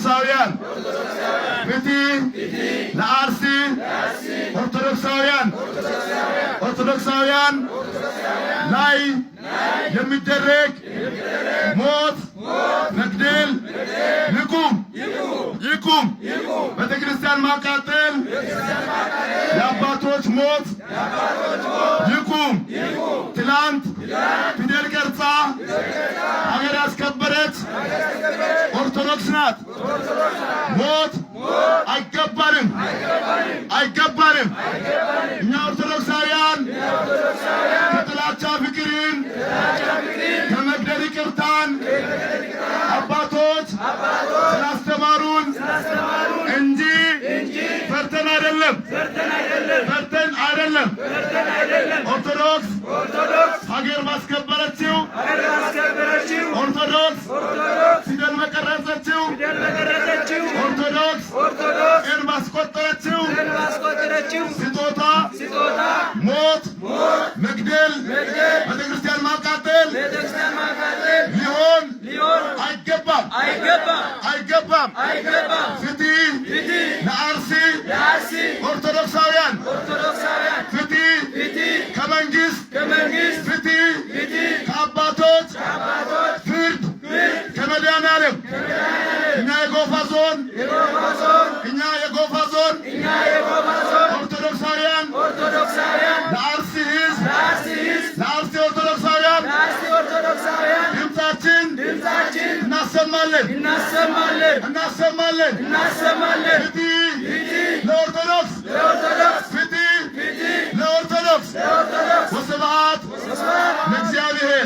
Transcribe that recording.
ኦርቶዶክሳውያን ፍትህ ለአርሲ ኦርቶዶክሳውያን ላይ የሚደረግ ሞት መግደል ይቁም። ቤተክርስቲያን ማቃጠል የአባቶች ሞት ይቁም። ትላንት ፊደል ቀርጻ ሀገር ያስከበረች ኦርቶዶክስ ናት። ሞት አይገባንም። እኛ ኦርቶዶክሳውያን ከጥላቻ ፍቅርን ከመግደል ይቅርታን አባቶች ስላስተማሩን እንጂ ፈርተን አይደለም። ኦርቶዶክስ ሀገር ባስከበረችው ኦርቶዶክስ ፊደል በቀረጸችው ኦርቶዶክስ ቀን ባስቆጠረችው ስጦታ ሞት መግደል ቤተክርስቲያን ማቃጠል ሊሆን አይገባም። ፍትህ ለአርሲ ኦርቶዶክሳውያን ፍትህ ከመንግስት ፍትህ ከአባቶች ፍርድ ከመድኃኔዓለም እኛ የጎፋ ዞን ኦርቶዶክሳውያን ለአርሲ ሕዝብ ለአርሲ ኦርቶዶክሳውያን ድምፃችን እናሰማለን። ፍትህ ለኦርቶዶክስ ወስብሐት ለእግዚአብሔር።